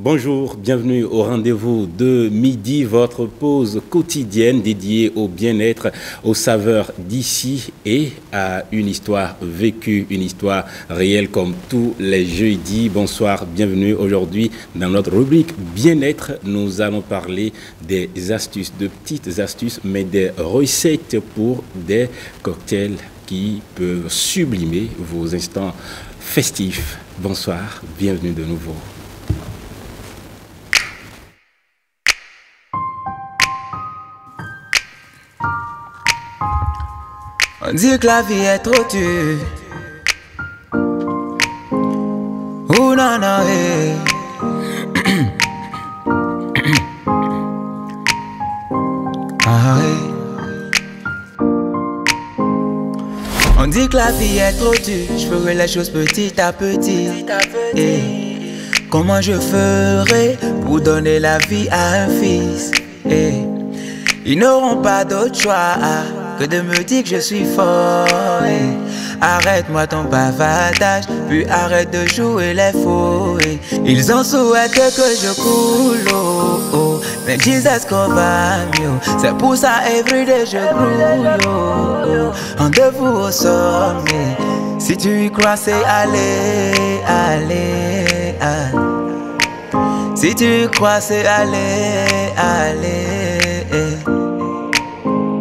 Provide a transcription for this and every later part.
Bonjour, bienvenue au rendez-vous de midi, votre pause quotidienne dédiée au bien-être, aux saveurs d'ici et à une histoire vécue, une histoire réelle comme tous les jeudis. Bonsoir, bienvenue. Aujourd'hui, dans notre rubrique bien-être, nous allons parler des astuces, de petites astuces, mais des recettes pour des cocktails qui peuvent sublimer vos instants festifs. Bonsoir, bienvenue de nouveau. On dit que la vie est trop dure. Oh non, non, hey. Ah, hey. On dit que la vie est trop dure. Je ferai les choses petit à petit. Hey. Comment je ferai pour donner la vie à un fils? Hey. Ils n'auront pas d'autre choix que de me dire que je suis fort. Arrête-moi ton bavardage, puis arrête de jouer les faux. Ils ont souhaité que je coule, oh, oh. Mais Jesus cover me, c'est pour ça everyday je grouille, oh, oh. Rendez-vous au sommet. Si tu y crois, c'est aller, aller, aller. Si tu y crois, c'est aller, aller.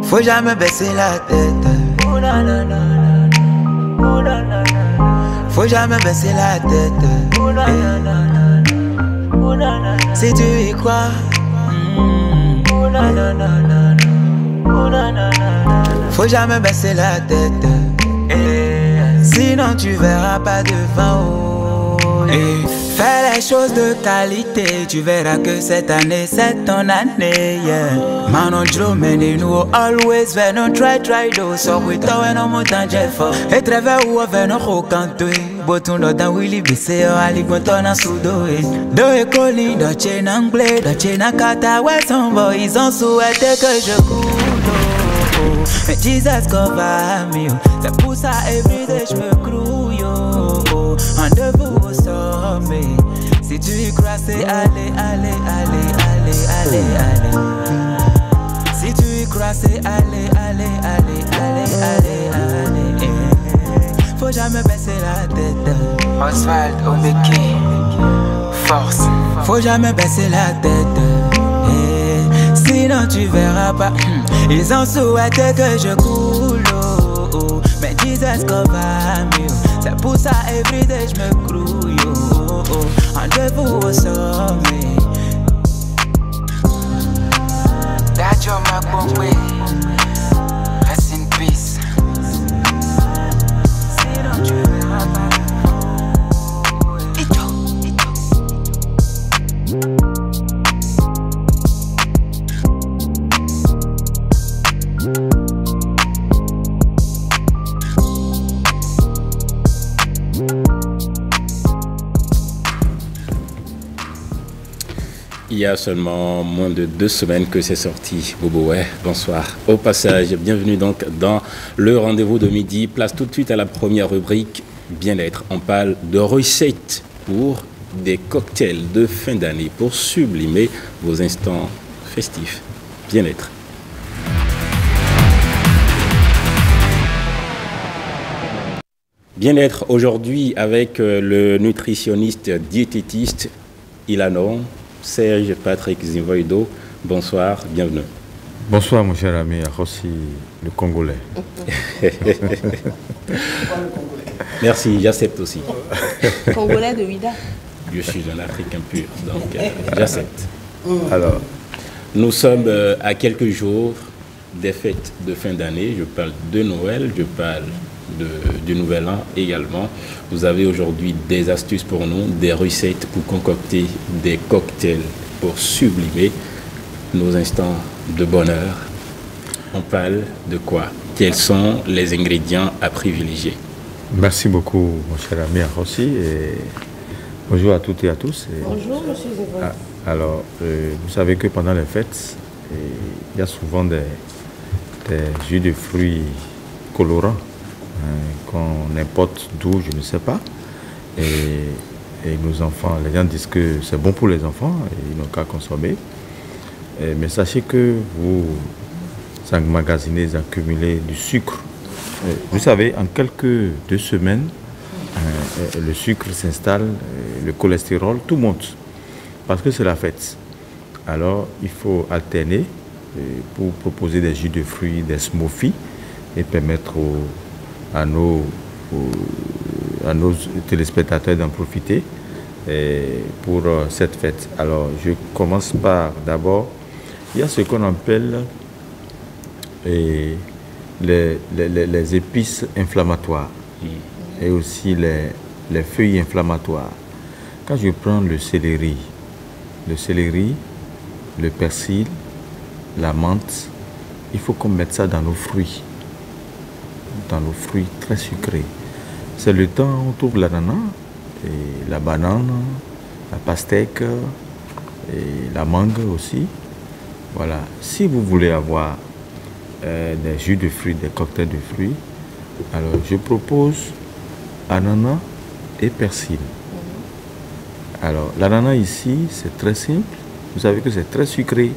Faut jamais baisser la tête. Faut jamais baisser la tête. Si tu y crois, faut jamais baisser la tête. Sinon tu verras pas de vent. Fais les choses de qualité, tu verras que cette année c'est ton année, yeah. Man on Joe, man you know always when on try do. So we throw in on montant Jeff. Et treve ou ave no rokanto. Boton do dan Willy bise o ali boton en sudo. Do e coli, do chain anglais, do chain akata. Ouais son boy, ils ont souhaité que je coule. Mais Jesus cover me, c'est pour ça everyday je me grouille. Rendez-vous au sommet. Si tu y crois, c'est aller, aller, aller, aller, aller, aller. Si tu y crois, c'est aller, aller, aller, aller, aller, aller. Faut jamais baisser la tête. Oswald Omeki, force. Faut jamais baisser la tête. Sinon tu verras pas. Ils ont souhaité que je coule, oh, oh. Mais Jesus cover me. C'est pour ça everyday je me grouille, oh, oh. Rendez-vous au sommet. Dadjo Makongwe, rest in peace. Sinon tu verras pas. Il y a seulement moins de 2 semaines que c'est sorti. Bobo, ouais, bonsoir. Au passage, bienvenue donc dans le rendez-vous de midi. Place tout de suite à la première rubrique, bien-être. On parle de recettes pour des cocktails de fin d'année pour sublimer vos instants festifs. Bien-être. Bien-être aujourd'hui avec le nutritionniste diététiste Ilano, Serge Patrick Zinvoido. Bonsoir, bienvenue. Bonsoir mon cher ami, aussi le Congolais. Merci, j'accepte aussi. Congolais de Ouida. Je suis un Africain pur, donc j'accepte. Alors, nous sommes à quelques jours des fêtes de fin d'année. Je parle de Noël, je parle du Nouvel An également. Vous avez aujourd'hui des astuces pour nous, des recettes pour concocter des cocktails pour sublimer nos instants de bonheur. On parle de quoi? Quels sont les ingrédients à privilégier? merci beaucoup mon cher ami Rossi et bonjour à toutes et à tous. Bonjour monsieur Zévo. Alors, vous savez que pendant les fêtes, il y a souvent des jus de fruits colorants qu'on importe d'où, je ne sais pas. Et Et nos enfants, les gens disent que c'est bon pour les enfants, et ils n'ont qu'à consommer. Mais sachez que vous emmagasinez, vous accumulez du sucre. Vous savez, en quelques 2 semaines, le sucre s'installe, le cholestérol, tout monte. Parce que c'est la fête. Alors, il faut alterner pour proposer des jus de fruits, des smoothies, et permettre à nos téléspectateurs d'en profiter pour cette fête. Alors, je commence par d'abord, il y a ce qu'on appelle les épices inflammatoires et aussi les feuilles inflammatoires. Quand je prends le céleri, le persil, la menthe, il faut qu'on mette ça dans nos fruits très sucrés. C'est le temps où on trouve l'ananas, et la banane, la pastèque, et la mangue aussi. Voilà. Si vous voulez avoir des jus de fruits, des cocktails de fruits, alors je propose ananas et persil. Alors l'ananas ici, c'est très simple. Vous savez que c'est très sucré.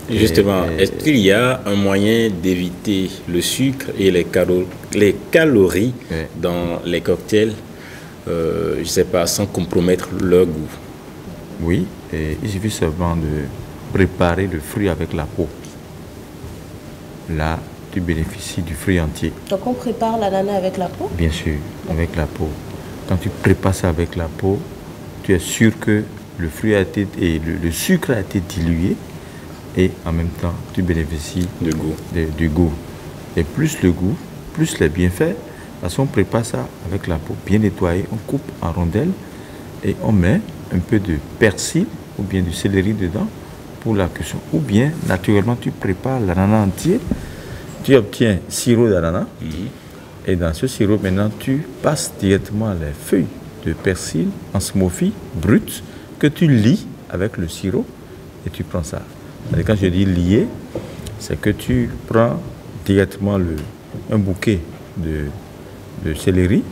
Justement, est-ce qu'il y a un moyen d'éviter le sucre et les calories dans les cocktails, je ne sais pas, sans compromettre leur goût? Oui, il suffit seulement de préparer le fruit avec la peau. Là, tu bénéficies du fruit entier. Donc on prépare l'ananas avec la peau? Bien sûr, avec la peau. Quand tu prépares ça avec la peau, tu es sûr que le fruit a été et le sucre a été dilué et en même temps tu bénéficies du goût. Et plus le goût, plus les bienfaits, parce qu'on prépare ça avec la peau bien nettoyée, on coupe en rondelles et on met un peu de persil ou bien du céleri dedans pour la cuisson. Ou bien naturellement tu prépares l'ananas entier, tu obtiens sirop d'ananas et dans ce sirop maintenant tu passes directement les feuilles de persil en smoothie brut que tu lies avec le sirop et tu prends ça. Et quand je dis lier, c'est que tu prends directement un bouquet de céleri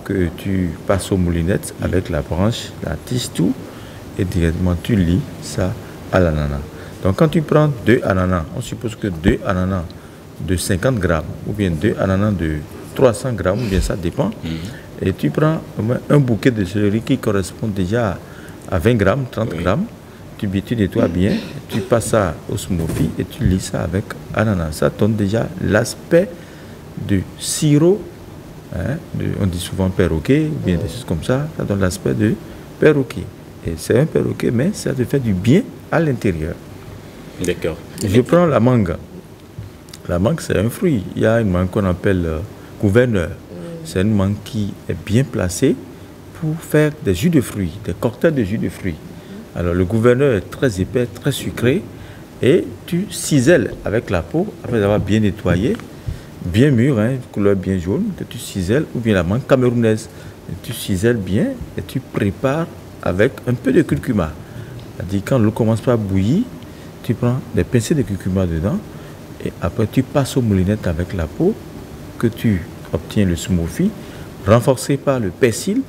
que tu passes aux moulinettes avec la branche, la tige, tout, et directement tu lies ça à l'ananas. Donc quand tu prends 2 ananas, on suppose que 2 ananas de 50 grammes ou bien 2 ananas de 300 grammes, ou bien ça dépend, et tu prends un bouquet de céleri qui correspond déjà à 20 grammes, 30 grammes, tu nettoies bien, tu passes ça au smoothie et tu lis ça avec ananas. Ça donne déjà l'aspect du sirop, on dit souvent perroquet, ou bien des choses comme ça, ça donne l'aspect de perroquet. Et c'est un perroquet, mais ça te fait du bien à l'intérieur. D'accord. Je prends la mangue. La mangue, c'est un fruit. Il y a une mangue qu'on appelle gouverneur. C'est une mangue qui est bien placée pour faire des jus de fruits, des cocktails de jus de fruits. Alors le gouverneur est très épais, très sucré, et tu cisèles avec la peau, après avoir bien nettoyé, bien mûr, couleur bien jaune, que tu cisèles, ou bien la mangue camerounaise. Et tu cisèles bien et tu prépares avec un peu de curcuma. C'est-à-dire quand l'eau commence à bouillir, tu prends des pincées de curcuma dedans, et après tu passes aux moulinettes avec la peau, que tu obtiens le smoothie, renforcé par le persil,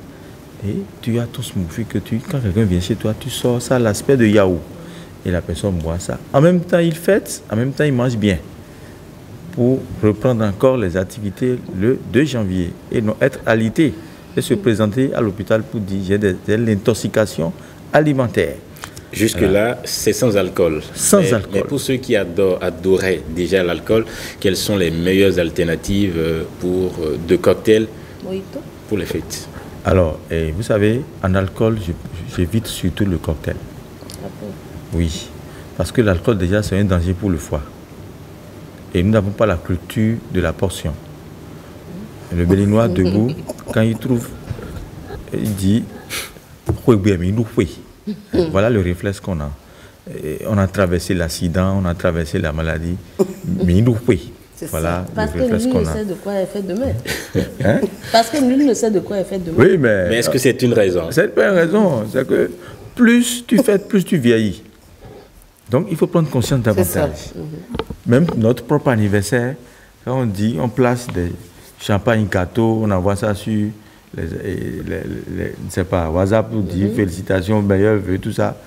et tu as ton smoothie que quand quelqu'un vient chez toi, tu sors ça à l'aspect de yaourt. Et la personne boit ça. En même temps, il fête, en même temps, il mange bien. Pour reprendre encore les activités le 2 janvier. Et non être alité et se présenter à l'hôpital pour dire j'ai de l'intoxication alimentaire. Jusque-là, c'est sans alcool. Sans alcool. Mais pour ceux qui adoraient déjà l'alcool, quelles sont les meilleures alternatives pour de cocktails pour les fêtes? Alors, vous savez, en alcool, j'évite surtout le cocktail. Oui, parce que l'alcool déjà, c'est un danger pour le foie. Et nous n'avons pas la culture de la portion. Le Béninois debout, quand il trouve, il dit voilà le réflexe qu'on a. On a traversé l'accident, on a traversé la maladie. Voilà parce le réflexe que qu'on nul a. ne sait de quoi est fait demain. Parce que nul ne sait de quoi est fait demain. Oui, mais est-ce que c'est une raison? C'est pas une raison. C'est que plus tu fais, plus tu vieillis. Donc il faut prendre conscience davantage. Même notre propre anniversaire, quand on dit, on place des champagnes gâteaux, on envoie ça sur ne sais pas, WhatsApp nous dit félicitations, meilleurs vœux, tout ça.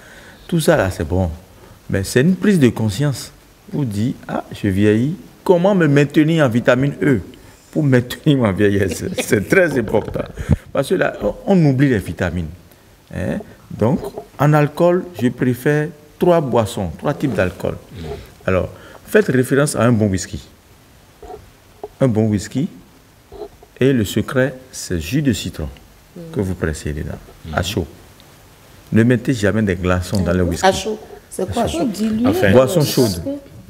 Tout ça là, c'est bon. Mais c'est une prise de conscience pour dire, ah, je vieillis, comment me maintenir en vitamine E pour maintenir ma vieillesse? C'est très important. Parce que là, on oublie les vitamines. Hein? Donc, en alcool, je préfère 3 boissons, 3 types d'alcool. Alors, faites référence à un bon whisky. Un bon whisky. Et le secret, c'est jus de citron que vous pressez dedans, à chaud. Ne mettez jamais des glaçons dans le whisky. À chaud. C'est quoi à chaud? Enfin, boisson chaude.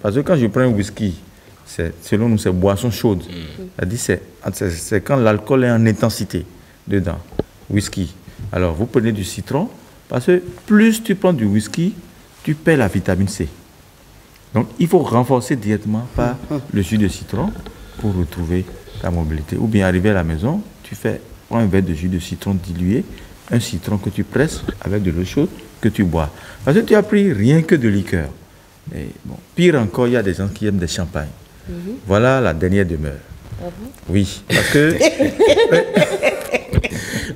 Parce que quand je prends un whisky, selon nous, c'est boisson chaude. C'est quand l'alcool est en intensité dedans. Whisky. Alors, vous prenez du citron, parce que plus tu prends du whisky, tu perds la vitamine C. Donc, il faut renforcer directement par le jus de citron pour retrouver ta mobilité. Ou bien arriver à la maison, prends un verre de jus de citron dilué, un citron que tu presses avec de l'eau chaude que tu bois. Parce que tu as pris rien que de liqueur. Et bon, pire encore, il y a des gens qui aiment des champagnes. Voilà la dernière demeure. Oui, parce que...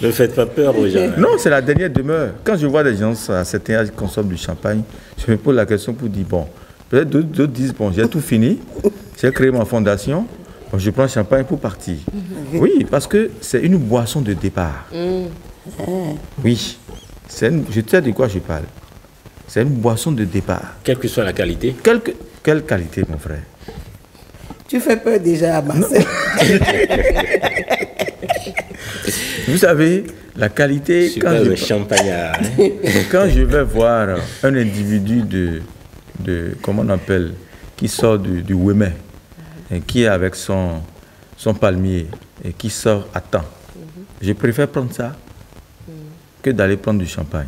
Ne faites pas peur aux gens. Non, c'est la dernière demeure. Quand je vois des gens à certain âge qui consomment du champagne, je me pose la question pour dire, bon, peut-être d'autres disent, bon, j'ai tout fini, j'ai créé ma fondation, bon, je prends le champagne pour partir. Oui, parce que c'est une boisson de départ. Oui, je sais de quoi je parle. C'est une boisson de départ. Quelle que soit la qualité. Quelle qualité, mon frère? Tu fais peur déjà à Marcel. Vous savez, la qualité... Quand je vais voir un individu comment on appelle, qui sort du Wémet, et qui est avec son palmier, et qui sort à temps, je préfère prendre ça que d'aller prendre du champagne.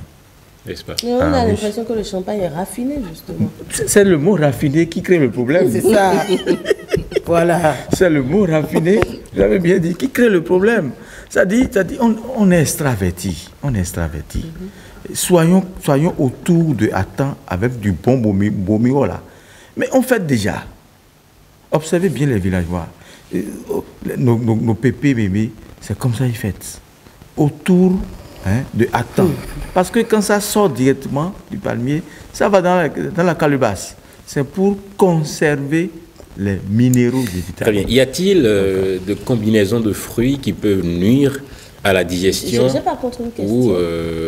N'est-ce pas? Mais on a l'impression que le champagne est raffiné, justement. C'est le mot raffiné qui crée le problème. C'est ça. Voilà. C'est le mot raffiné, j'avais bien dit, qui crée le problème. Ça dit on est extraverti. On est extraverti. Soyons autour de Attends avec du bon bomio là. Mais on fait déjà. Observez bien les villageois. Nos pépés, bébés, c'est comme ça ils fêtent. Autour de Attends. Parce que quand ça sort directement du palmier, ça va dans la calebasse. C'est pour conserver les minéraux des vitamines. Très bien. Y a-t-il de combinaisons de fruits qui peuvent nuire à la digestion? Je n'ai pas contre une question. Ou,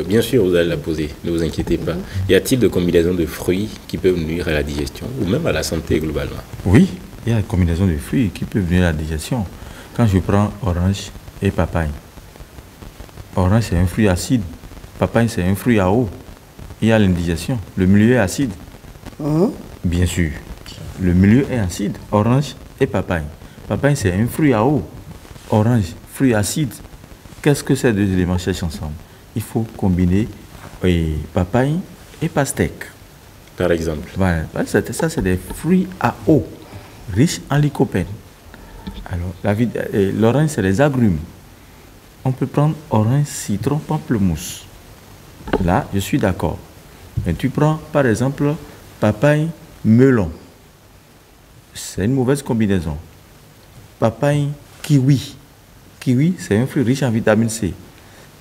bien sûr, vous allez la poser, ne vous inquiétez pas. Y a-t-il de combinaisons de fruits qui peuvent nuire à la digestion ou même à la santé globalement? Oui, il y a une combinaison de fruits qui peuvent nuire à la digestion. Quand je prends orange et papaye, orange c'est un fruit acide, papaye c'est un fruit à eau. Il y a l'indigestion. Le milieu est acide. Bien sûr. Le milieu est acide, orange et papaye. Papaye, c'est un fruit à eau. Orange, fruit acide. Qu'est-ce que ces deux éléments cherchent ensemble? Il faut combiner papaye et pastèque. Par exemple. Voilà. Ça, c'est des fruits à eau, riches en lycopène. Alors, l'orange, c'est les agrumes. On peut prendre orange, citron, pamplemousse. Là, je suis d'accord. Mais tu prends, par exemple, papaye, melon. C'est une mauvaise combinaison. Papaye, kiwi. Kiwi, c'est un fruit riche en vitamine C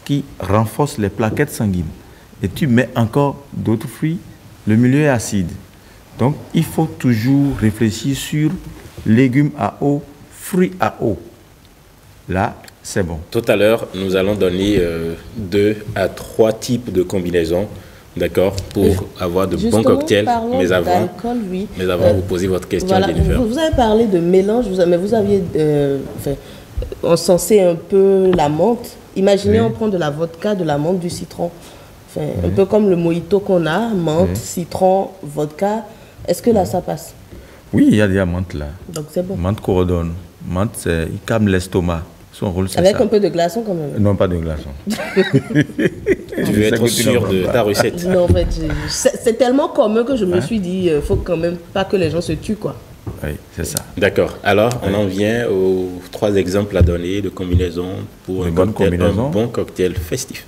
qui renforce les plaquettes sanguines. Et tu mets encore d'autres fruits, le milieu est acide. Donc, il faut toujours réfléchir sur légumes à eau, fruits à eau. Là, c'est bon. Tout à l'heure, nous allons donner 2 à 3 types de combinaisons. D'accord, pour avoir de bons cocktails, mais avant, vous posez votre question, voilà, Jennifer. Vous avez parlé de mélange, mais vous aviez encensé un peu la menthe. Imaginez, on prend de la vodka, de la menthe, du citron. Un peu comme le mojito qu'on a, menthe, citron, vodka. Est-ce que là, ça passe? Oui, il y a des menthes là. Donc c'est bon. Menthe coordonne. Menthe, il calme l'estomac. Son rôle, c'est avec ça. Un peu de glaçon quand même? Non, pas de glaçon. Tu veux être sûr de ta recette? Non, en fait, c'est tellement commun que je me suis dit, il faut quand même pas que les gens se tuent, quoi. Oui, c'est ça. D'accord. Alors, on en vient aux 3 exemples à donner de combinaisons pour un bon cocktail festif.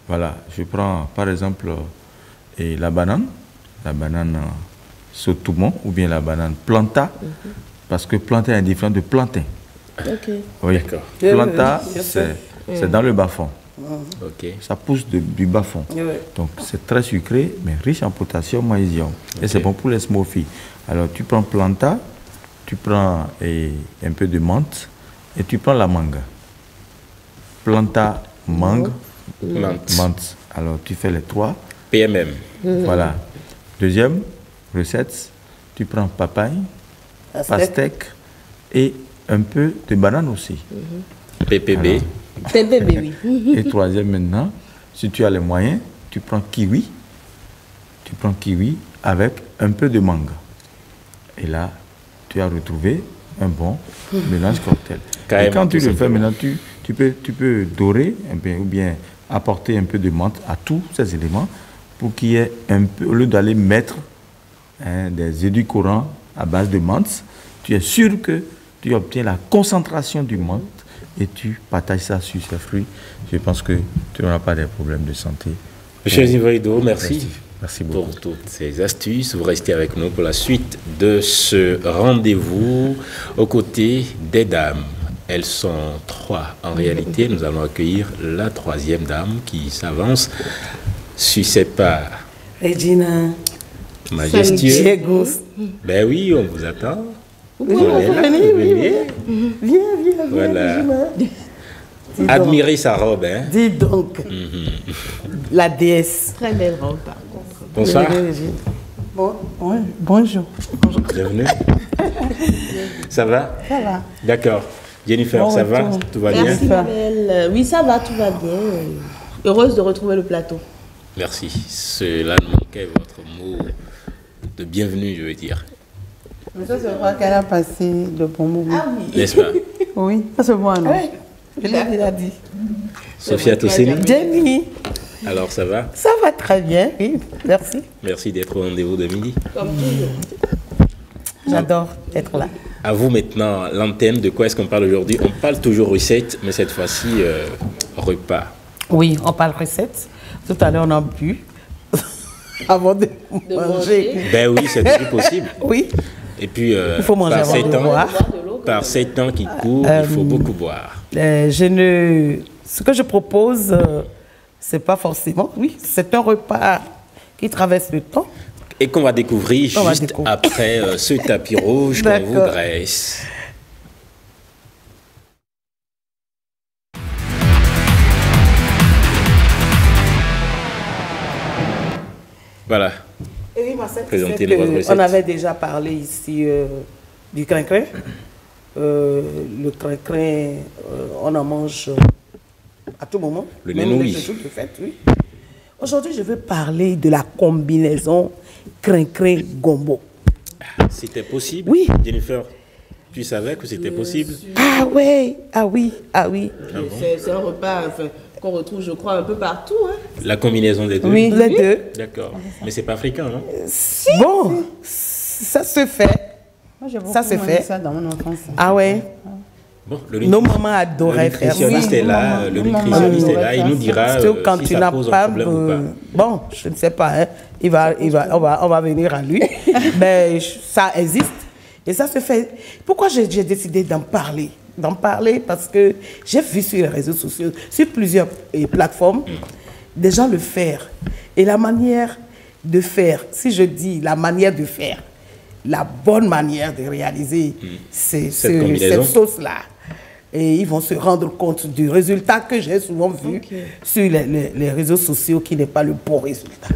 Voilà, je prends par exemple la banane sautoumon ou bien la banane planta, parce que planta est différent de plantain. Ok. Oui, d'accord. Planta, C'est dans le bas-fond. Ok. Ça pousse du bas-fond. Donc c'est très sucré, mais riche en potassium, magnésium. Et c'est bon pour les smoothies. Alors tu prends Planta, tu prends un peu de menthe et tu prends la mangue. Planta, mangue, menthe. Alors tu fais les 3. PMM. Voilà. Deuxième recette, tu prends papaye, pastèque et un peu de banane aussi. PPB. Alors, PPB, oui. et troisième maintenant, si tu as les moyens, tu prends kiwi. Tu prends kiwi avec un peu de mangue. Et là, tu as retrouvé un bon mélange cocktail. Et quand tu le fais maintenant, tu peux dorer un peu, ou bien apporter un peu de menthe à tous ces éléments pour qu'il y ait un peu, au lieu d'aller mettre des édulcorants à base de menthe, tu es sûr que tu obtiens la concentration du menthe et tu partages ça sur ces fruits. Je pense que tu n'auras pas de problèmes de santé. Monsieur Zivoido, merci. Merci beaucoup pour toutes ces astuces. Vous restez avec nous pour la suite de ce rendez-vous aux côtés des dames. Elles sont 3 en réalité. Nous allons accueillir la 3e dame qui s'avance sur ses pas. Regina. Majestueux. Ben oui, on vous attend. Oui, venez. Viens. Voilà. Dis Admirez sa robe, hein. Dis donc. La déesse. Très belle robe, par contre. Bonsoir. Bonjour. Bienvenue. Ça va? Ça va. D'accord. Jennifer, ça va? Tout va bien? Merci, Mabel. Oui, ça va, tout va bien. Heureuse de retrouver le plateau. Merci. Cela ne manquait votre mot de bienvenue, je veux dire. Mais ça, je crois qu'elle a passé de bons moments. Ah oui. N'est-ce pas? Oui, ça c'est moi, non? Oui, je l'ai déjà dit. Sophia Tossini? Jenny, Alors, ça va? ça va très bien, oui, merci. Merci d'être au rendez-vous de midi. Comme toujours. J'adore être là. À vous maintenant, l'antenne. De quoi est-ce qu'on parle aujourd'hui? On parle toujours recette, mais cette fois-ci, repas. Oui, on parle recette. Tout à l'heure, on a bu avant de manger. Ben oui, c'est toujours possible. Oui. Et puis, Il faut manger par, avant ces de temps, boire. par ces temps qui courent, il faut beaucoup boire. Ce que je propose, c'est pas forcément. Oui, c'est un repas qui traverse le temps. Et qu'on va découvrir juste après ce tapis rouge qu'on vous dresse. Voilà. Et oui, Marcel, Présentez-nous votre recette. on avait déjà parlé ici du crin-crin. Le crin-crin, on en mange à tout moment. Le nénoui. Oui. Aujourd'hui, je veux parler de la combinaison crin-crin-gombo. C'était possible? Oui. Jennifer, tu savais que c'était possible? Ah oui, ah oui, ah oui. Ah bon? C'est un repas qu'on retrouve, je crois, un peu partout. Hein. La combinaison des deux? Oui, les deux. D'accord. Mais c'est pas africain, non? Si. Bon, ça se fait. Moi, j'ai beaucoup Ça se mangé fait. ça dans mon enfance. Ah ouais. Bon, Nos mamans adoraient faire ça. nutritionniste est là, le nutritionniste est là, il nous dira Surtout quand si tu ça n'as pose pas, un problème ou pas. bon, je ne sais pas, hein. On va venir à lui, mais ça existe et ça se fait. Pourquoi j'ai décidé d'en parler? D'en parler parce que j'ai vu sur les réseaux sociaux, sur plusieurs plateformes, des gens le faire. Et la manière de faire, si je dis la manière de faire, la bonne manière de réaliser cette sauce-là. Et ils vont se rendre compte du résultat que j'ai souvent vu sur les réseaux sociaux, qui n'est pas le bon résultat.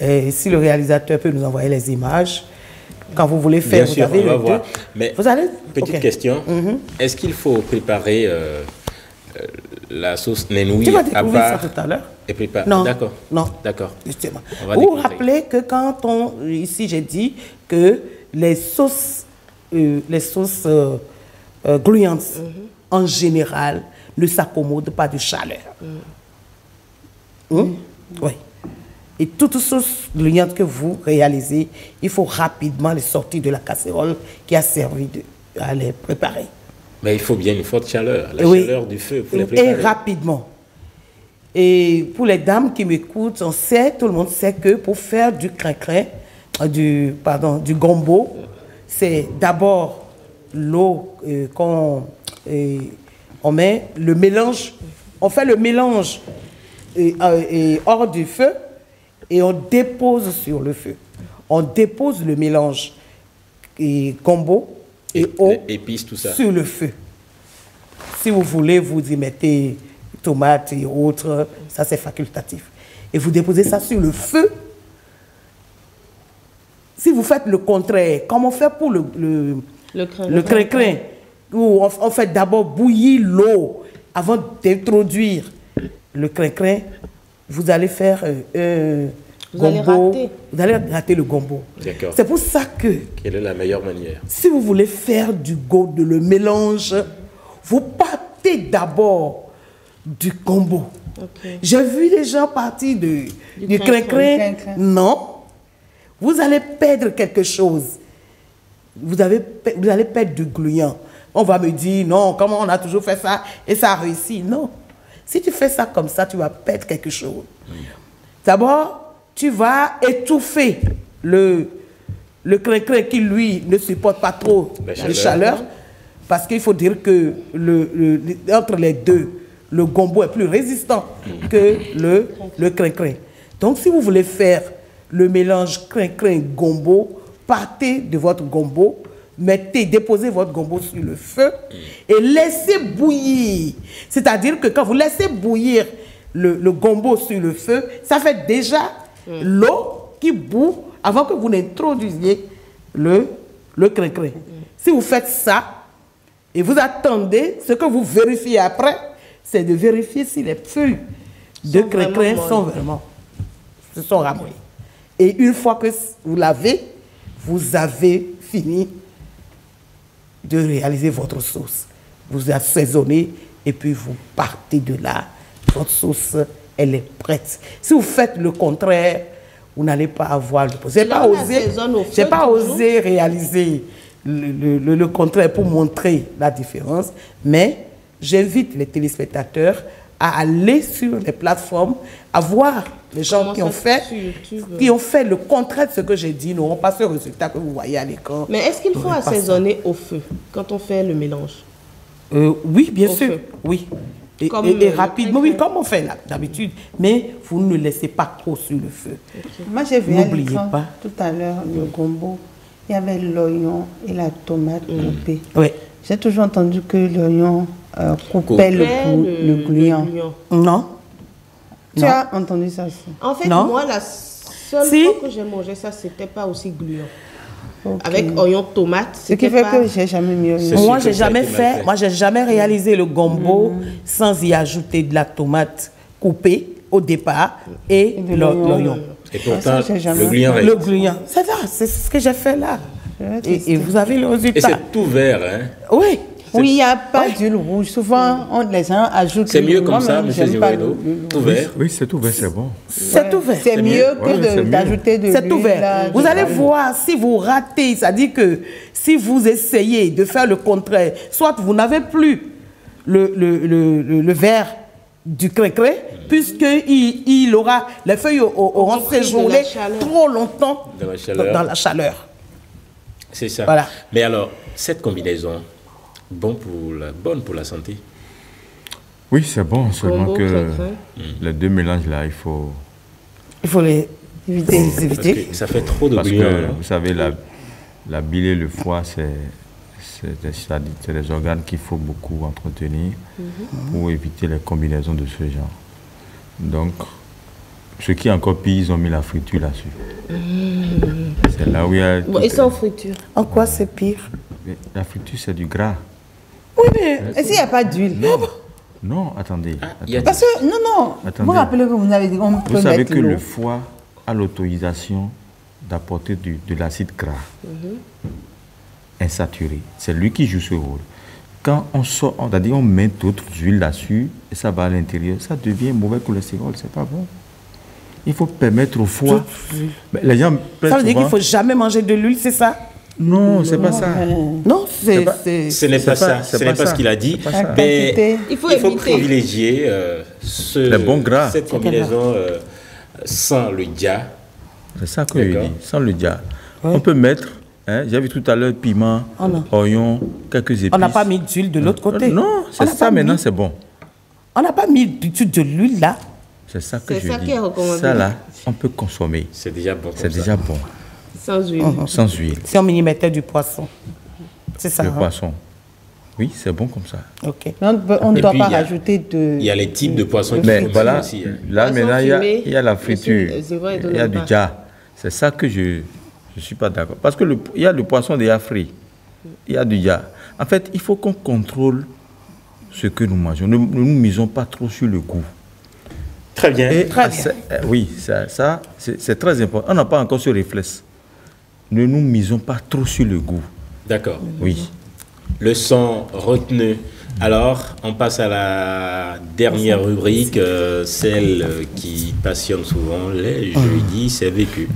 Et si le réalisateur peut nous envoyer les images, quand vous voulez faire, bien sûr, vous avez on va les voir. deux. Mais Vous allez petite question, est-ce qu'il faut préparer la sauce nénoui Tu vas à découvrir ça part tout à l'heure. et préparer? Non. D'accord. Non. D'accord. Justement. On va Vous découvrir. rappelez que quand ici j'ai dit que les sauces gluantes, en général, ne s'accommodent pas de chaleur. Oui. Et toute sauce gluante que vous réalisez, il faut rapidement les sortir de la casserole qui a servi à les préparer. Mais il faut bien une forte chaleur, la Oui. chaleur du feu pour les préparer. Et rapidement. Et pour les dames qui m'écoutent, tout le monde sait que pour faire du crin-crin, du gombo, c'est d'abord l'eau on met le mélange, on fait le mélange et hors du feu et on dépose sur le feu. On dépose le mélange et gombo et eau épices, tout ça. sur le feu. Si vous voulez, vous y mettez tomates et autres, ça c'est facultatif. Et vous déposez ça sur le feu. Si vous faites le contraire, comme on fait pour le crin-crin, où on fait d'abord bouillir l'eau avant d'introduire le crin-crin, vous allez faire gombo. Vous allez rater le gombo. C'est pour ça que... Quelle est la meilleure manière? Si vous voulez faire le mélange, vous partez d'abord du gombo. J'ai vu les gens partir du crin-crin. Non. Vous allez perdre quelque chose. Vous allez perdre du gluant. On va me dire, non, comment on a toujours fait ça et ça a réussi. Non. Si tu fais ça comme ça, tu vas perdre quelque chose. D'abord, tu vas étouffer le crin-crin qui, lui, ne supporte pas trop la chaleur. Parce qu'il faut dire que entre les deux, le gombo est plus résistant que le crin-crin. Donc, si vous voulez faire le mélange crin-crin-gombo, partez de votre gombo, déposez votre gombo sur le feu et laissez bouillir. C'est-à-dire que quand vous laissez bouillir le gombo sur le feu, ça fait déjà l'eau qui bout avant que vous n'introduisiez le crin-crin. Si vous faites ça et vous attendez, ce que vous vérifiez après, c'est de vérifier si les feuilles de crin-crin se sont ramollies. Et une fois que vous l'avez, vous avez fini de réaliser votre sauce. Vous assaisonnez et puis vous partez de là. Votre sauce, elle est prête. Si vous faites le contraire, vous n'allez pas avoir le processus. Je n'ai pas osé réaliser le contraire pour montrer la différence, mais j'invite les téléspectateurs à aller sur les plateformes, à voir les gens qui ont fait le contraire de ce que j'ai dit, n'auront pas ce résultat que vous voyez à l'écran. Mais est-ce qu'il faut assaisonner au feu quand on fait le mélange? Oui, bien sûr. Oui. Et rapidement, oui, comme on fait d'habitude. Mais vous ne laissez pas trop sur le feu. Moi, j'ai vu à l'écran tout à l'heure le gombo. Il y avait l'oignon et la tomate coupée. Oui. J'ai toujours entendu que l'oignon coupait le gluant. Non. Tu as entendu ça aussi? En fait, moi, la seule fois que j'ai mangé ça, c'était pas aussi gluant. Avec oignon, tomate. Ce qui fait que j'ai jamais mis oignon. Moi, j'ai jamais réalisé le gombo sans y ajouter de la tomate coupée au départ et l'oignon. Et pourtant, le gluant reste. C'est ce que j'ai fait là. Et vous avez le résultat. Et c'est tout vert, hein? Oui. Oui, il n'y a pas d'huile rouge. Souvent, les gens ajoutent. C'est mieux comme ça, M. Ziwaido. Tout vert. Oui, c'est tout vert, c'est bon. C'est tout vert. C'est mieux que d'ajouter de l'huile. C'est tout vert. Vous allez voir, si vous ratez, c'est-à-dire que si vous essayez de faire le contraire, soit vous n'avez plus le vert du crin-crin, puisqu'il aura, les feuilles auront séjourné trop longtemps dans la chaleur. C'est ça. Voilà. Mais alors, cette combinaison, bonne pour la santé? Oui, c'est bon, seulement que les deux mélanges-là, il faut les éviter. Parce que ça fait trop de parce bouillon. que, vous savez, la bile et le foie, c'est des organes qu'il faut beaucoup entretenir pour éviter les combinaisons de ce genre. Donc, ce qui est encore pire, ils ont mis la friture là-dessus. C'est là où il y a... Bon, et sans friture? En quoi c'est pire? La friture, c'est du gras. Oui, mais... Est-ce qu'il n'y a pas d'huile? Non, attendez. Parce que, non, attendez. Vous rappelez que vous avez dit qu'on peut vous savez mettre que le foie a l'autorisation d'apporter de l'acide gras insaturé. C'est lui qui joue ce rôle. Quand on sort, on met d'autres huiles là-dessus, et ça va à l'intérieur, ça devient mauvais cholestérol, c'est pas bon. Il faut permettre au foie... Les gens ça veut dire qu'il ne faut jamais manger de l'huile, c'est ça? Non, c'est pas ça. Non, ce n'est pas ça. Ce n'est pas ce qu'il a dit. Mais il faut privilégier les bons gras. Cette combinaison sans le dia. C'est ça que je dis, sans le dia. On peut mettre Hein, j'ai vu tout à l'heure piment, oignon, quelques épices. On n'a pas mis d'huile de l'autre côté. Non, c'est ça maintenant, c'est bon. On n'a pas mis du tout de l'huile là. C'est ça que je dis. Ça là, on peut consommer. C'est déjà bon. C'est déjà bon. Sans huile. Sans huile. Si on y mettait du poisson. C'est ça. Le poisson. Oui, c'est bon comme ça. Ok. On ne doit pas rajouter de... Il y a les types de poissons qui mais voilà, aussi. Là maintenant, il y a la friture. Il y a du jar. C'est ça que je ne suis pas d'accord. Parce qu'il y a le poisson déjà frit. Il y a du jar. En fait, il faut qu'on contrôle ce que nous mangeons. Ne nous misons pas trop sur le goût. Très bien. Et oui, ça c'est très important. On n'a pas encore ce réflexe. Ne nous misons pas trop sur le goût. D'accord. Oui. Leçon retenue. Alors, on passe à la dernière rubrique, celle qui passionne souvent les jeudis, c'est vécu.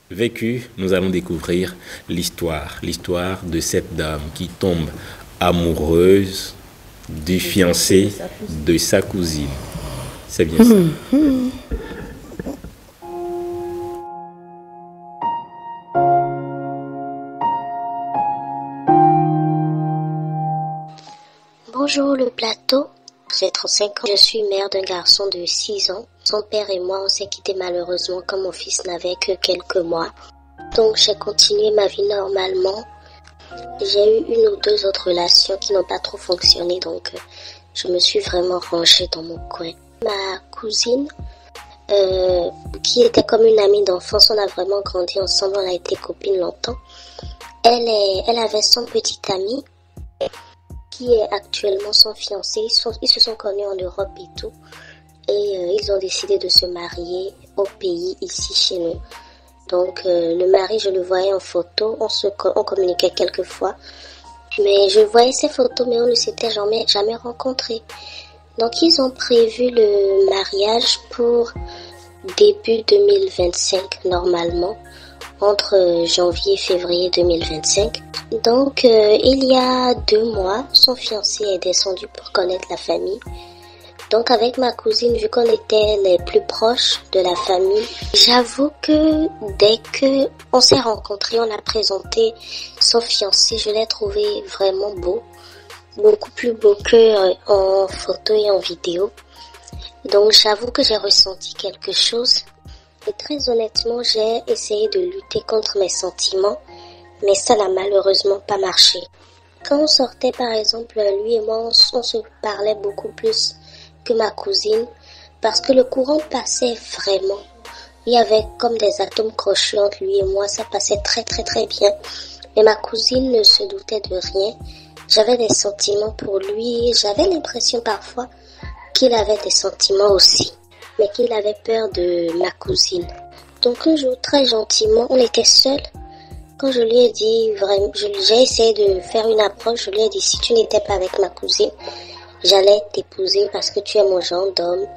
Vécu, nous allons découvrir l'histoire de cette dame qui tombe amoureuse du fiancé de sa cousine. C'est bien ça. Bonjour le plateau, j'ai 35 ans, je suis mère d'un garçon de 6 ans. Son père et moi on s'est quittés malheureusement quand mon fils n'avait que quelques mois. Donc j'ai continué ma vie normalement. J'ai eu une ou deux autres relations qui n'ont pas trop fonctionné, donc je me suis vraiment rangée dans mon coin. Ma cousine, qui était comme une amie d'enfance, on a vraiment grandi ensemble, on a été copines longtemps. Elle avait son petit ami qui est actuellement son fiancé. Ils se sont connus en Europe et tout. Et ils ont décidé de se marier au pays, ici, chez nous. Donc, le mari, je le voyais en photo. On communiquait quelques fois. Mais je voyais ces photos, mais on ne s'était jamais rencontrés. Donc, ils ont prévu le mariage pour début 2025, normalement. Entre janvier et février 2025. Donc, il y a 2 mois, son fiancé est descendu pour connaître la famille. Donc, avec ma cousine, vu qu'on était les plus proches de la famille, j'avoue que dès que on s'est rencontrés, on a présenté son fiancé, je l'ai trouvé vraiment beau. Beaucoup plus beau qu'en photo et en vidéo. Donc, j'avoue que j'ai ressenti quelque chose. Et très honnêtement, j'ai essayé de lutter contre mes sentiments, mais ça n'a malheureusement pas marché. Quand on sortait, par exemple, lui et moi, on se parlait beaucoup plus que ma cousine, parce que le courant passait vraiment. Il y avait comme des atomes crochus entre lui et moi, ça passait très très très bien. Mais ma cousine ne se doutait de rien. J'avais des sentiments pour lui, j'avais l'impression parfois qu'il avait des sentiments aussi, mais qu'il avait peur de ma cousine. Donc un jour, très gentiment, on était seuls. Quand je lui ai dit, vraiment, j'ai essayé de faire une approche, je lui ai dit, si tu n'étais pas avec ma cousine, j'allais t'épouser parce que tu es mon genre d'homme.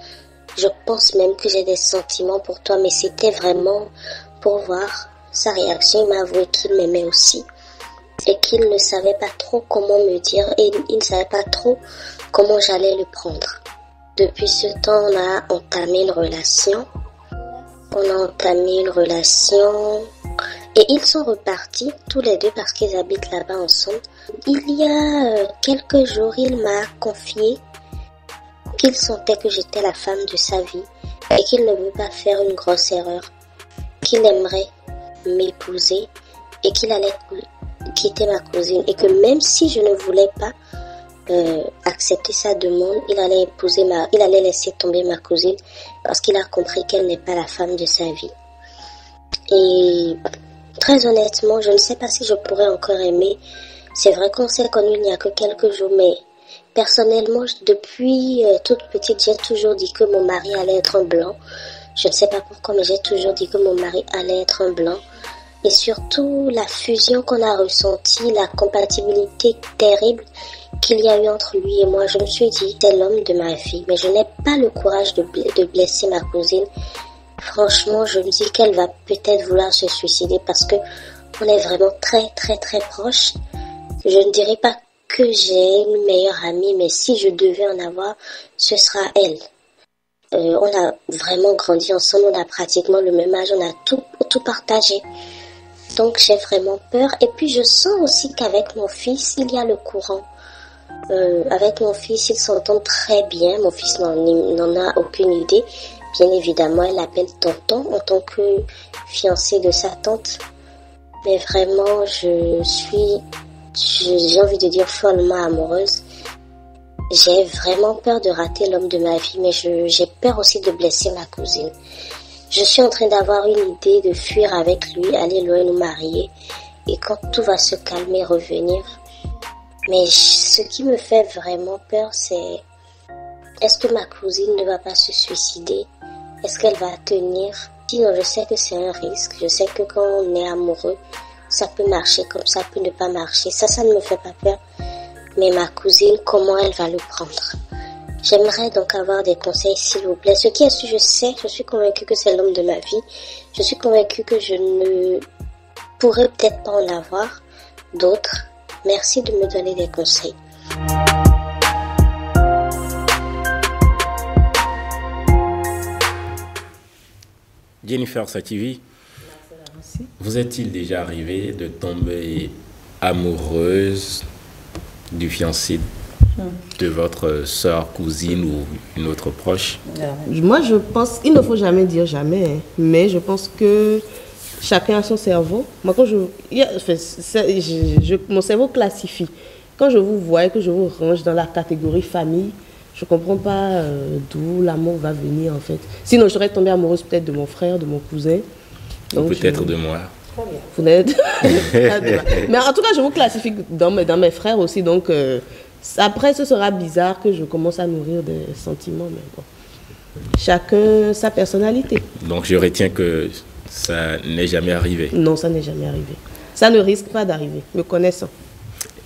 Je pense même que j'ai des sentiments pour toi, mais c'était vraiment pour voir sa réaction. Il m'a avoué qu'il m'aimait aussi et qu'il ne savait pas trop comment me dire et il ne savait pas trop comment j'allais le prendre. Depuis ce temps, on a entamé une relation. Et ils sont repartis tous les deux parce qu'ils habitent là-bas ensemble. Il y a quelques jours, il m'a confié qu'il sentait que j'étais la femme de sa vie et qu'il ne veut pas faire une grosse erreur, qu'il aimerait m'épouser et qu'il allait quitter ma cousine et que même si je ne voulais pas accepter sa demande, il allait laisser tomber ma cousine parce qu'il a compris qu'elle n'est pas la femme de sa vie. Et très honnêtement, je ne sais pas si je pourrais encore aimer. C'est vrai qu'on s'est connus il n'y a que quelques jours, mais personnellement, depuis toute petite, j'ai toujours dit que mon mari allait être un blanc. Je ne sais pas pourquoi, mais j'ai toujours dit que mon mari allait être un blanc. Et surtout, la fusion qu'on a ressentie, la compatibilité terrible qu'il y a eu entre lui et moi, je me suis dit, c'est l'homme de ma vie. Mais je n'ai pas le courage de blesser ma cousine. Franchement, je me dis qu'elle va peut-être vouloir se suicider parce que on est vraiment très, très, très proches. Je ne dirais pas que j'ai une meilleure amie, mais si je devais en avoir, ce sera elle. On a vraiment grandi ensemble, on a pratiquement le même âge, on a tout partagé. Donc j'ai vraiment peur. Et puis je sens aussi qu'avec mon fils, il y a le courant. Avec mon fils, ils s'entendent très bien. Mon fils n'en a aucune idée. Bien évidemment, elle l'appelle tonton en tant que fiancé de sa tante. Mais vraiment, j'ai envie de dire follement amoureuse. J'ai vraiment peur de rater l'homme de ma vie, mais j'ai peur aussi de blesser ma cousine. Je suis en train d'avoir une idée de fuir avec lui, aller loin, nous marier, et quand tout va se calmer, revenir. Mais ce qui me fait vraiment peur, c'est est-ce que ma cousine ne va pas se suicider? Est-ce qu'elle va tenir? Sinon, je sais que c'est un risque. Je sais que quand on est amoureux, ça peut marcher comme ça peut ne pas marcher. Ça ne me fait pas peur. Mais ma cousine, comment elle va le prendre? J'aimerais donc avoir des conseils, s'il vous plaît. Ce qui est sûr, je suis convaincue que c'est l'homme de ma vie. Je suis convaincue que je ne pourrais peut-être pas en avoir d'autres. Merci de me donner des conseils. Jennifer Sativi, vous est-il déjà arrivé de tomber amoureuse du fiancé de votre sœur, cousine ou une autre proche? Moi, je pense, il ne faut jamais dire jamais, hein, mais je pense que chacun a son cerveau. Moi, quand mon cerveau classifie. Quand je vous vois et que je vous range dans la catégorie famille, je ne comprends pas d'où l'amour va venir, en fait. Sinon, je serais tombée amoureuse peut-être de mon frère, de mon cousin. Peut-être de moi. Vous n'êtes mais en tout cas, je vous classifie dans mes frères aussi. Donc, après, ce sera bizarre que je commence à nourrir des sentiments. Mais bon, chacun sa personnalité. Donc, je retiens que ça n'est jamais arrivé. Non, ça n'est jamais arrivé. Ça ne risque pas d'arriver, me connaissant.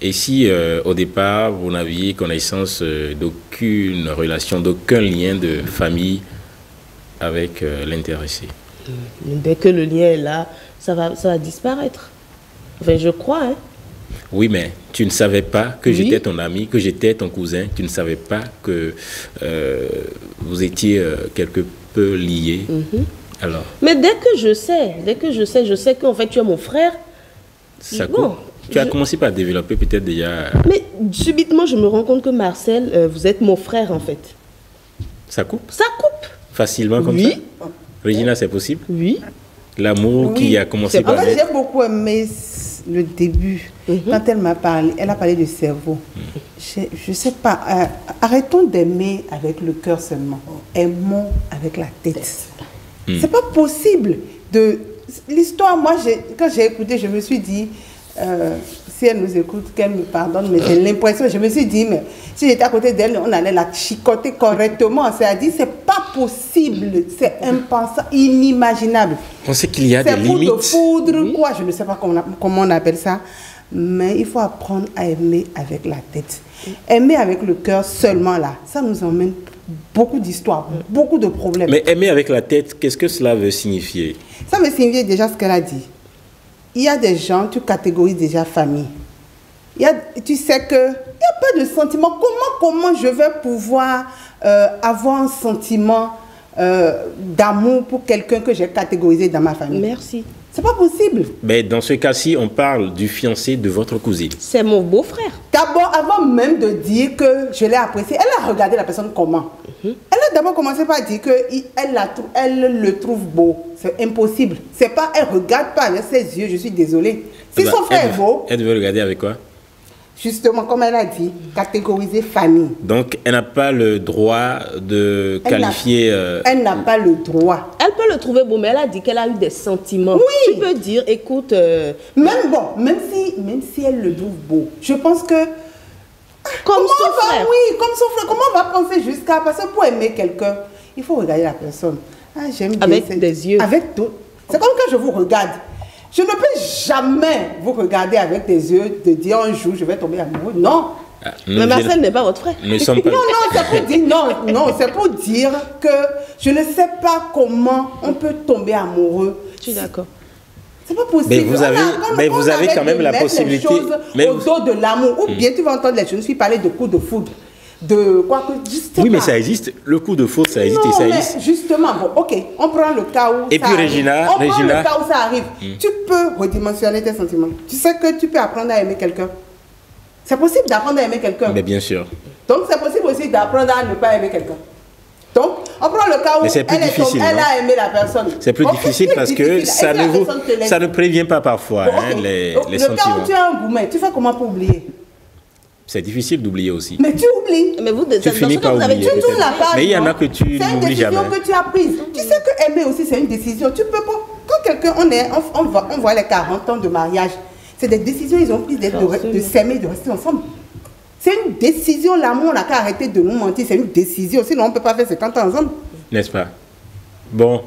Et si, au départ, vous n'aviez connaissance d'aucune relation, d'aucun lien de famille avec l'intéressé? Dès que le lien est là, ça va disparaître. Enfin, je crois, hein. Oui, mais tu ne savais pas que j'étais ton ami, que j'étais ton cousin. Tu ne savais pas que vous étiez quelque peu liés. Alors. Mais dès que je sais qu'en fait tu es mon frère. Ça coupe. Tu as commencé par développer peut-être déjà. Mais subitement, je me rends compte que Marcel, vous êtes mon frère en fait. Ça coupe? Ça coupe. Facilement comme ça? Regina, c'est possible? Oui. L'amour qui a commencé par... J'ai beaucoup aimé le début. Quand elle m'a parlé, elle a parlé du cerveau. Je ne sais pas, arrêtons d'aimer avec le cœur seulement. Aimons avec la tête. C'est pas possible de... L'histoire, moi, quand j'ai écouté, je me suis dit, si elle nous écoute, qu'elle me pardonne, mais j'ai l'impression, je me suis dit, mais si j'étais à côté d'elle, on allait la chicoter correctement. C'est-à-dire, c'est pas possible, c'est impensable, inimaginable. On sait qu'il y a des limites. C'est foudre, quoi, je ne sais pas comment on appelle ça, mais il faut apprendre à aimer avec la tête. Aimer avec le cœur seulement là, ça nous emmène beaucoup d'histoires, beaucoup de problèmes. Mais aimer avec la tête, qu'est-ce que cela veut signifier? Ça veut signifier déjà ce qu'elle a dit. Il y a des gens, tu catégorises déjà famille. Tu sais qu'il n'y a pas de sentiment. Comment je vais pouvoir avoir un sentiment d'amour pour quelqu'un que j'ai catégorisé dans ma famille? Merci. C'est pas possible. Mais dans ce cas-ci, on parle du fiancé de votre cousine. C'est mon beau-frère. D'abord, avant même de dire que je l'ai apprécié, elle a regardé la personne comment? Elle a d'abord commencé par dire qu'elle le trouve beau. C'est impossible. C'est pas, elle regarde pas avec ses yeux, je suis désolée. Si son frère est beau... Elle devait regarder avec quoi? Justement, comme elle a dit, catégoriser famille. Donc, elle n'a pas le droit de qualifier... Elle n'a pas le droit. Elle peut le trouver beau, mais elle a dit qu'elle a eu des sentiments. Oui. Tu peux dire, écoute... Même si elle le trouve beau, je pense que... Comme son frère. Oui, comme son frère. Comment on va penser jusqu'à... Parce que pour aimer quelqu'un, il faut regarder la personne. Ah, j'aime bien. Avec des yeux. Avec tout. C'est comme quand je vous regarde. Je ne peux jamais vous regarder avec des yeux de dire un jour je vais tomber amoureux. Non. Mais Marcel n'est pas votre frère. Nous sommes pas... Non, c'est pour dire, c'est pour dire que je ne sais pas comment on peut tomber amoureux. Je suis d'accord. C'est pas possible. Mais vous avez quand même la possibilité. Au dos de l'amour. Ou bien tu vas entendre les jeunes filles parler de coups de foudre. de quoi que justement. Oui, mais ça existe. Le coup de faute, ça existe non, et ça mais existe. Justement, bon, ok, on prend le cas où et ça puis arrive. Regina, On prend le cas où ça arrive. Tu peux redimensionner tes sentiments. Tu sais que tu peux apprendre à aimer quelqu'un. C'est possible d'apprendre à aimer quelqu'un. Mais bien sûr. Donc c'est possible aussi d'apprendre à ne pas aimer quelqu'un. Donc on prend le cas où elle a aimé la personne. C'est plus difficile parce que ça ne prévient pas parfois bon, okay. Les sentiments. Le cas où tu as un gourmet, tu fais comment pour oublier? C'est difficile d'oublier aussi. Mais tu oublies. Mais vous, tu finis par oublier. Tu tournes la page. Mais il y en a que tu n'oublies jamais. C'est une décision que tu as prise. Tu sais que aimer aussi, c'est une décision. Tu peux pas. Quand quelqu'un, on voit les 40 ans de mariage, c'est des décisions, ils ont prises de s'aimer, de rester ensemble. C'est une décision, l'amour, on n'a qu'à arrêter de nous mentir, c'est une décision. Sinon, on ne peut pas faire 50 ans ensemble. N'est-ce pas? Bon,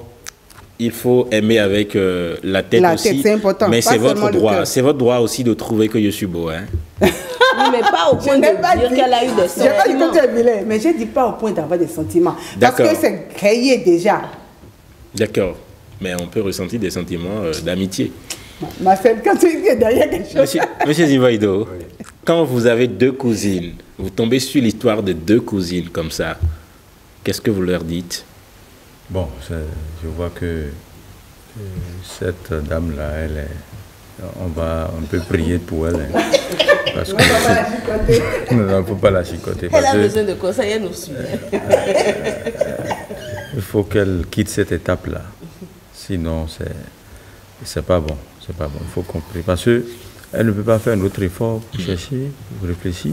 il faut aimer avec la tête aussi. La tête, c'est important. Mais c'est votre droit. C'est votre droit aussi de trouver que je suis beau. Hein? Oui, mais pas au point de dire qu'elle a eu des sentiments. Je n'ai pas dit que tu es vilain, mais je ne dis pas au point d'avoir des sentiments. Parce que c'est créé déjà. D'accord. Mais on peut ressentir des sentiments d'amitié. Marcel, quand tu es derrière quelque chose... Monsieur Zivaïdo, oui. Quand vous avez deux cousines, vous tombez sur l'histoire de deux cousines comme ça, qu'est-ce que vous leur dites? Bon, je vois que cette dame-là, on peut prier pour elle. Hein, parce que on ne peut pas la chicoter. Elle a besoin de conseils, elle nous suit. Il faut qu'elle quitte cette étape-là. Sinon, c'est pas bon. C'est pas bon. Il faut comprendre. Parce qu'elle ne peut pas faire un autre effort pour chercher, pour réfléchir.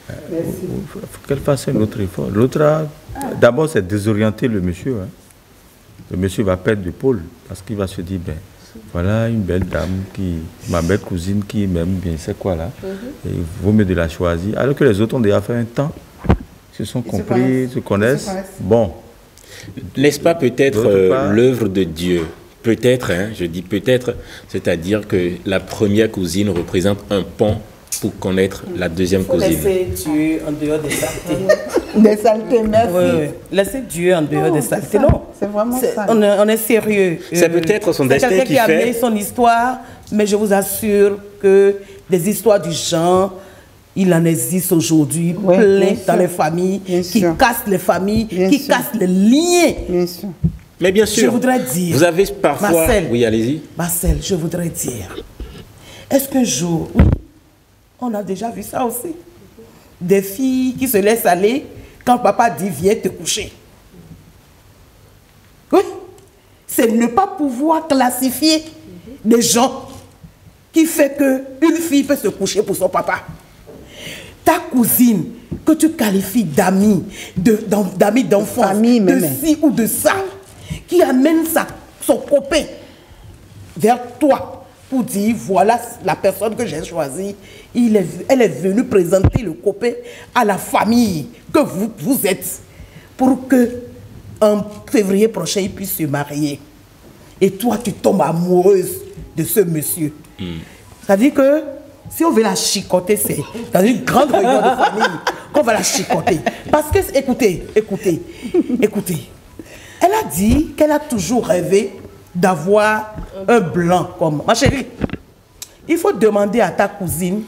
Il faut qu'elle fasse un autre effort. L'autre, d'abord, c'est désorienter le monsieur. Hein. Le monsieur va perdre de pôle parce qu'il va se dire, ben, voilà une belle dame, ma belle cousine qui m'aime bien, c'est quoi là? Et il vaut mieux de la choisir. Alors que les autres ont déjà fait un temps, se sont compris, se connaissent. Bon. N'est-ce pas peut-être l'œuvre de Dieu? Peut-être, hein, je dis peut-être, c'est-à-dire que la première cousine représente un pont pour connaître la deuxième cousine. Laissez Dieu en dehors des saletés. Des saletés, merci. Oui. Laissez Dieu en dehors des saletés. Non, c'est vraiment ça. On est sérieux. C'est peut-être son destin qui fait... C'est quelqu'un qui a amené son histoire, mais je vous assure que des histoires du genre, il en existe aujourd'hui, plein dans les familles, qui cassent les familles, qui cassent les liens. Bien sûr. Mais bien sûr, je voudrais dire, vous avez parfois... Marcel, oui, allez-y. Marcel, je voudrais dire, est-ce qu'un jour, on a déjà vu ça aussi, des filles qui se laissent aller quand papa dit viens te coucher. Oui, c'est ne pas pouvoir classifier des gens qui fait qu'une fille peut se coucher pour son papa. Ta cousine, que tu qualifies d'amie, d'amie d'enfance, de ci ou de ça, qui amène son copain vers toi pour dire, voilà la personne que j'ai choisie, elle est venue présenter le copain à la famille que vous êtes, pour que en février prochain, il puisse se marier. Et toi, tu tombes amoureuse de ce monsieur. C'est-à-dire que si on veut la chicoter, c'est dans une grande réunion de famille qu'on va la chicoter. Parce que, écoutez. Elle a dit qu'elle a toujours rêvé d'avoir un blanc comme... Ma chérie, il faut demander à ta cousine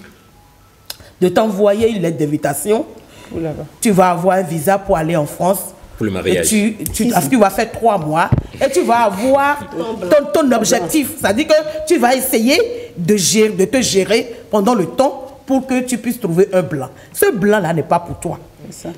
de t'envoyer une lettre d'invitation. Tu vas avoir un visa pour aller en France. Pour le mariage. Parce que tu vas faire 3 mois et tu vas avoir ton objectif. C'est-à-dire que tu vas essayer de te gérer pendant le temps pour que tu puisses trouver un blanc. Ce blanc-là n'est pas pour toi.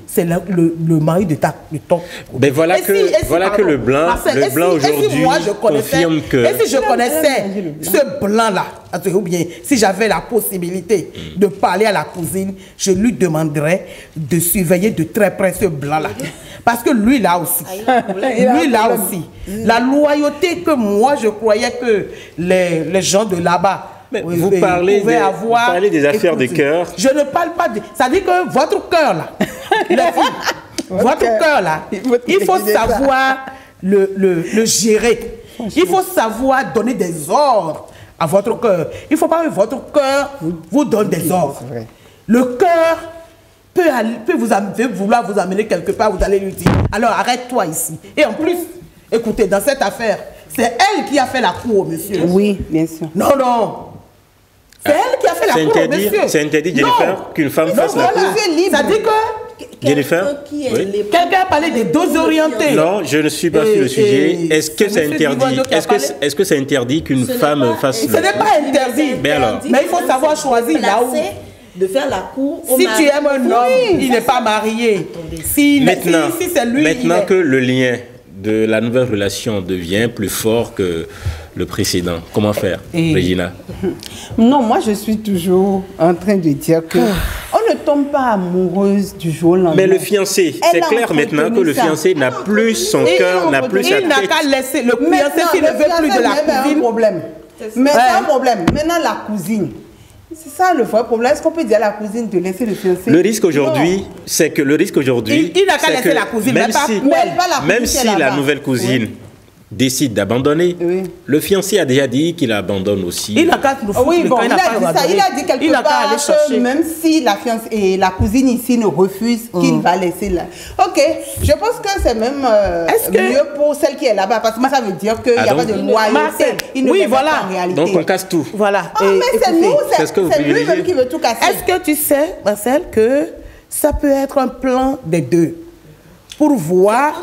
C'est le mari de ton... Mais voilà que le blanc, Marcel, aujourd'hui confirme que... Et si je connaissais ce blanc-là, ou bien si j'avais la possibilité de parler à la cousine, je lui demanderais de surveiller de très près ce blanc-là. Parce que lui, là aussi, la loyauté que moi, je croyais que les gens de là-bas, vous parlez des affaires de cœur. Je ne parle pas de... Ça dit que votre cœur, là, votre cœur, là, il faut savoir le gérer. Il faut savoir donner des ordres à votre cœur. Il ne faut pas que votre cœur vous donne des ordres. Le cœur peut vouloir vous amener quelque part, vous allez lui dire, alors arrête-toi ici. Et en plus, écoutez, dans cette affaire, c'est elle qui a fait la cour, monsieur. Oui, bien sûr. Non. C'est elle qui a fait fait la cour au monsieur. C'est interdit, Jennifer, qu'une femme fasse la cour. Ça dit que Jennifer, quelqu'un a parlé des dos orientés. Non, je ne suis pas sur le sujet. Est-ce que c'est interdit? Est-ce que c'est interdit qu'une femme fasse? Ce n'est pas interdit. Mais alors, mais il faut savoir choisir là où. De faire la cour au si tu aimes un homme, il n'est pas marié. Si c'est lui. Maintenant que le lien de la nouvelle relation devient plus fort que le précédent, comment faire, Regina? Non, moi je suis toujours en train de dire que on ne tombe pas amoureuse du jour au lendemain. Mais le fiancé, c'est clair maintenant que le fiancé n'a plus son cœur, n'a plus sa tête. Il n'a qu'à laisser le fiancé s'il ne veut plus de la cousine. Mais c'est un problème. Maintenant la cousine. C'est ça le vrai problème. Est-ce qu'on peut dire à la cousine de laisser le fiancé? Le risque aujourd'hui, c'est que il n'a qu'à laisser la cousine, même si la nouvelle cousine décide d'abandonner, le fiancé a déjà dit qu'il abandonne aussi. Il n'a qu'à nous foutre le camp, il a dit quelque part que même si la fiancée et la cousine ici ne refuse, qu'il va laisser là. Ok, je pense que c'est même mieux pour celle qui est là-bas, parce que ça veut dire qu'il n'y a pas de loyauté. Oui, voilà. En réalité. Donc on casse tout. Voilà. Mais c'est nous, c'est lui-même qui veut tout casser. Est-ce que tu sais, Marcel, que ça peut être un plan des deux pour voir,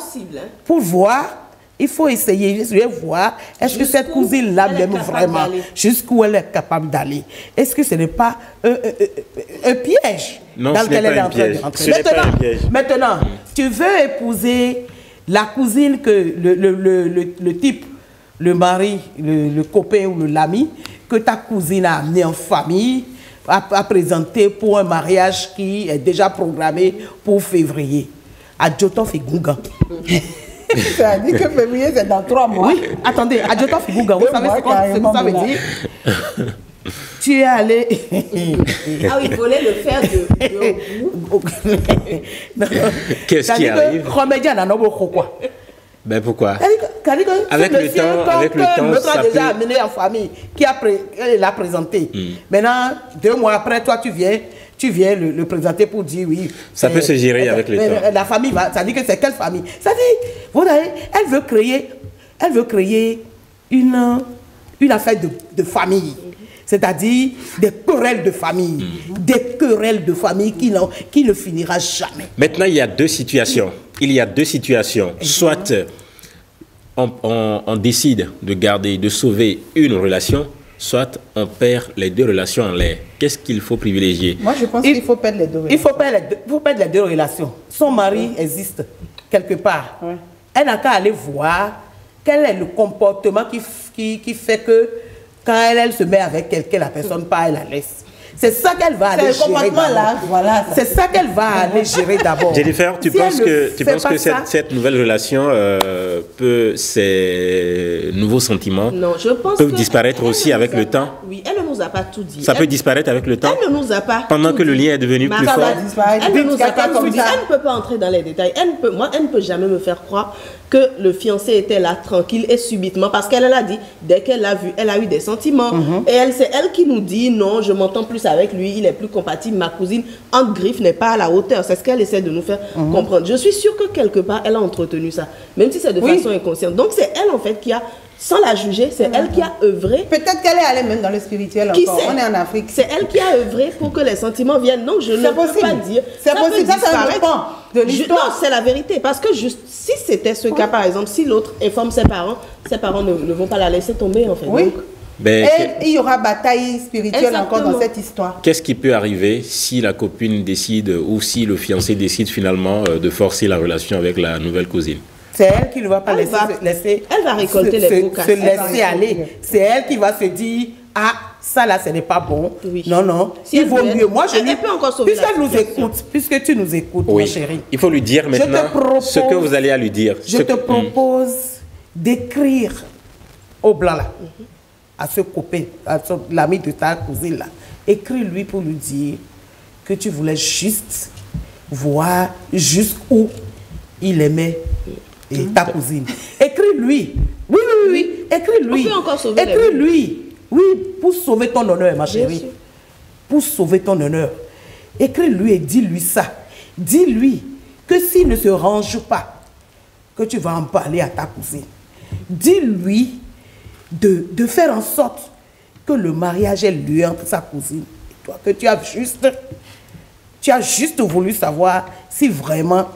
il faut essayer de voir, est-ce que cette cousine-là m'aime vraiment, jusqu'où elle est capable d'aller. Est-ce que ce n'est pas un piège dans lequel elle est en train de rentrer? Maintenant, tu veux épouser la cousine que le type, le mari, le copain ou l'ami, que ta cousine a amené en famille, a présenté pour un mariage qui est déjà programmé pour février. Adjoton fait Gunga. Ça dit que février, c'est dans 3 mois. Oui, attendez, Adjoton fait Gunga. Vous savez ce que ça veut dire? Tu es allé. Ah oui, il fallait le faire Qu'est-ce qui arrive? Ben pourquoi? Avec le temps, l'autre a déjà amené en famille, elle l'a présenté. Maintenant, 2 mois après, toi, tu viens le présenter pour dire oui. Ça peut se gérer avec le temps. La famille ça dit que c'est quelle famille? Ça dit, vous voyez, elle veut créer une affaire de famille. C'est-à-dire des querelles de famille. Des querelles de famille qui ne finira jamais. Maintenant, il y a deux situations. Soit on décide de garder, de sauver une relation, soit on perd les deux relations en l'air. Qu'est-ce qu'il faut privilégier? Moi, je pense qu'il faut perdre les deux relations. Il faut perdre les deux relations. Son mari existe quelque part. Ouais. Elle n'a qu'à aller voir quel est le comportement qui fait que quand elle se met avec quelqu'un, la personne part, elle la laisse. C'est ça qu'elle va aller gérer d'abord. Voilà, c'est ça qu'elle va aller gérer d'abord. Jennifer, tu penses que cette nouvelle relation ces nouveaux sentiments peuvent disparaître aussi avec le temps? Oui, elle ne nous a pas tout dit. Ça peut disparaître avec le temps? Elle ne nous a pas pendant que le lien est devenu plus fort? Elle ne nous a pas tout dit. Elle ne peut pas entrer dans les détails. Elle ne peut jamais me faire croire que le fiancé était là tranquille et subitement, parce qu'elle a dit, dès qu'elle l'a vu, elle a eu des sentiments. Et c'est elle qui nous dit, non, je m'entends plus avec lui, il est plus compatible, ma cousine, entre griffes, n'est pas à la hauteur. C'est ce qu'elle essaie de nous faire comprendre. Je suis sûre que quelque part, elle a entretenu ça, même si c'est de façon inconsciente. Donc c'est elle, en fait, qui a, sans la juger, c'est elle qui a œuvré. Peut-être qu'elle est allée même dans le spirituel encore. On est en Afrique. C'est elle qui a œuvré pour que les sentiments viennent. Non, je ne peux pas dire. C'est possible, ça c'est un pan de l'histoire. Non, c'est la vérité. Parce que juste, si c'était ce cas, par exemple, si l'autre informe ses parents ne vont pas la laisser tomber, en fait. Oui. Donc, et il y aura bataille spirituelle encore dans cette histoire. Qu'est-ce qui peut arriver si la copine décide ou si le fiancé décide finalement de forcer la relation avec la nouvelle cousine? C'est elle qui ne va pas laisser. Elle va récolter les pots cassés. Se laisser aller. C'est elle qui va se dire, ah, ça là, ce n'est pas bon. Oui. Non. Si il vaut mieux. Moi, elle peut encore sauver puisqu'elle nous écoute, puisque tu nous écoutes, ma chérie. Il faut lui dire maintenant ce que vous allez à lui dire. Je te propose d'écrire au blanc là, à ce copain, à l'ami de ta cousine là. Écris-lui pour lui dire que tu voulais juste voir jusqu'où il aimait ta cousine. Écris-lui. Oui. Écris-lui. On peut encore sauver Écris-lui. Oui, pour sauver ton honneur, ma chérie. Pour sauver ton honneur. Écris-lui et dis-lui ça. Dis-lui que s'il ne se range pas, que tu vas en parler à ta cousine. Dis-lui de faire en sorte que le mariage ait lieu entre sa cousine toi, que tu as juste voulu savoir si vraiment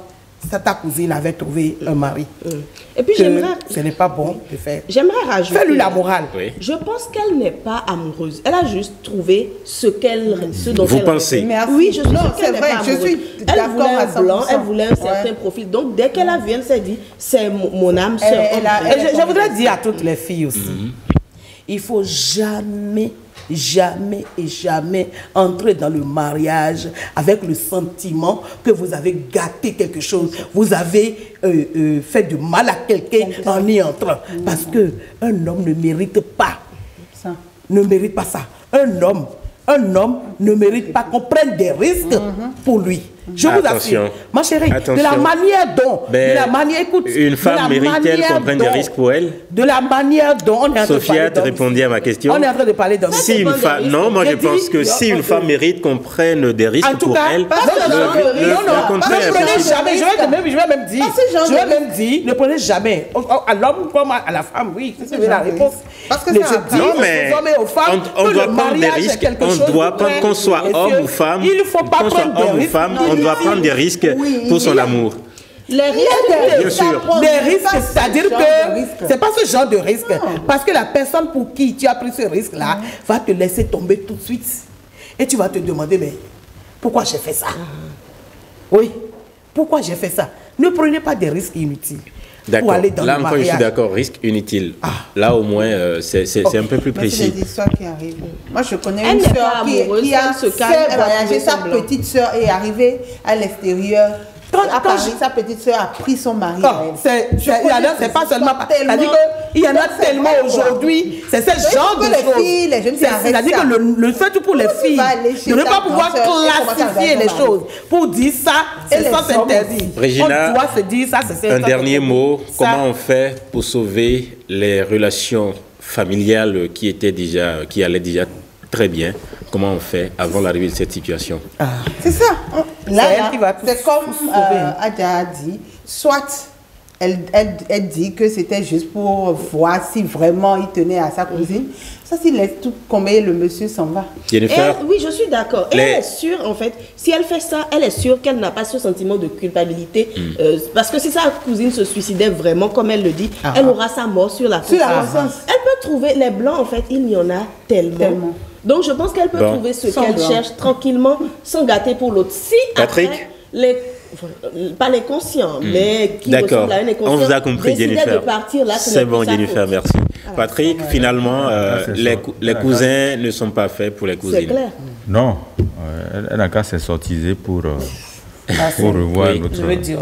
ta cousine avait trouvé un mari. Et puis ce n'est pas bon de faire. J'aimerais rajouter. Fais-lui la morale. Oui. Je pense qu'elle n'est pas amoureuse. Elle a juste trouvé ce dont Vous elle pensez? rêvait. Oui, je suis sûre c'est qu'elle n'est vrai, pas je amoureuse. suis Elle d'accord voulait à un blanc, 100%. elle voulait un certain profil. Donc dès qu'elle a vu, elle s'est dit, c'est mon âme sœur. Je voudrais dire à toutes les filles aussi, il faut jamais entrer dans le mariage avec le sentiment que vous avez gâté quelque chose, vous avez fait du mal à quelqu'un en y entrant. Parce qu'un homme ne mérite pas ça. Un homme ne mérite pas qu'on prenne des risques pour lui. Je vous assure, ma chérie, de la manière dont, écoute, une femme mérite-t-elle qu'on prenne des risques pour elle? De la manière dont on est en train de Sophia, tu répondais à ma question. On est en train de parler d'un si une femme, non, moi je pense que si une femme mérite qu'on prenne des risques pour elle, le contraire. Ne prenez jamais, je vais même dire, ne prenez jamais. À l'homme comme à la femme, oui, c'est la réponse. Parce que non, mais on doit prendre des risques, on doit prendre, qu'on soit homme ou femme, il ne faut pas prendre des risques. On doit prendre des risques pour son amour. Les risques, bien sûr. Des risques, c'est-à-dire que c'est pas ce genre de risque. Parce que la personne pour qui tu as pris ce risque-là va te laisser tomber tout de suite. Et tu vas te demander, mais pourquoi j'ai fait ça? Oui, pourquoi j'ai fait ça? Ne prenez pas des risques inutiles. D'accord. Là encore, je suis d'accord. Risque inutile. Là, au moins, c'est un peu plus précis. C'est des histoires qui arrivent. Moi, je connais une soeur qui a voyagé, sa petite soeur est arrivée à l'extérieur. À Paris, sa petite soeur a pris son mari. C'est pas seulement. Il y en a tellement aujourd'hui. C'est ce genre de choses. C'est-à-dire que le fait pour les filles de ne pas pouvoir classifier les choses pour dire ça, c'est interdit. Regina, on doit se dire ça, c'est un dernier mot. Comment on fait pour sauver les relations familiales qui allaient déjà très bien? Comment on fait avant l'arrivée de cette situation? C'est ça. Là, c'est comme Adja a dit, soit elle dit que c'était juste pour voir si vraiment il tenait à sa cousine. Ça, s'il laisse tout combien le monsieur s'en va. Jennifer, oui, je suis d'accord. Elle est sûre, en fait, si elle fait ça, elle est sûre qu'elle n'a pas ce sentiment de culpabilité. Parce que si sa cousine se suicidait vraiment, comme elle le dit, elle aura sa mort sur la conscience. Elle peut trouver, les blancs, en fait, il y en a tellement. Donc, je pense qu'elle peut trouver ce qu'elle cherche tranquillement, sans gâter pour l'autre. Si Patrick, pas les conscients, mais qui ressemblent à un inconscient, on vous a compris, Jennifer. De partir là, c'est bon, Jennifer, merci. Patrick, finalement, les cousins ne sont pas faits pour les cousines. C'est clair. Non, elle n'a qu'à s'exorciser pour revoir notre... Je veux dire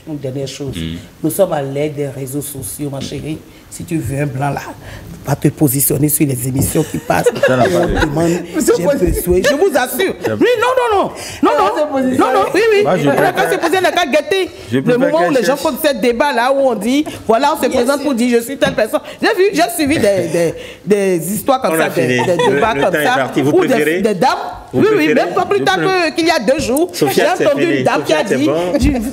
une dernière chose. Nous sommes à l'aide des réseaux sociaux, ma chérie. Si tu veux un blanc là, va te positionner sur les émissions qui passent. Je vous assure. Oui, non, oui. Elle n'a qu'à se poser, elle n'a qu'à guetter. Le moment où les gens font ce débat là, où on dit, voilà, on se présente pour dire, je suis telle personne. J'ai suivi des histoires comme ça, des débats comme ça, où des dames. Oui, même pas plus tard qu'il y a 2 jours, j'ai entendu une dame qui a dit,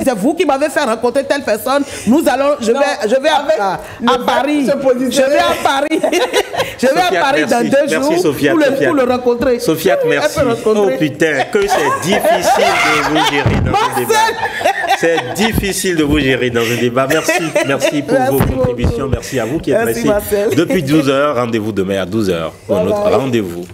c'est vous qui m'avez fait rencontrer telle personne, je vais à Paris. Je vais à Paris. Je vais à Paris dans 2 jours pour le rencontrer. Sophia, merci. Oh putain, que c'est difficile de vous gérer dans un débat. C'est difficile de vous gérer dans un débat. Merci pour vos contributions. Merci à vous qui êtes restés depuis 12h. Rendez-vous demain à 12h pour notre rendez-vous.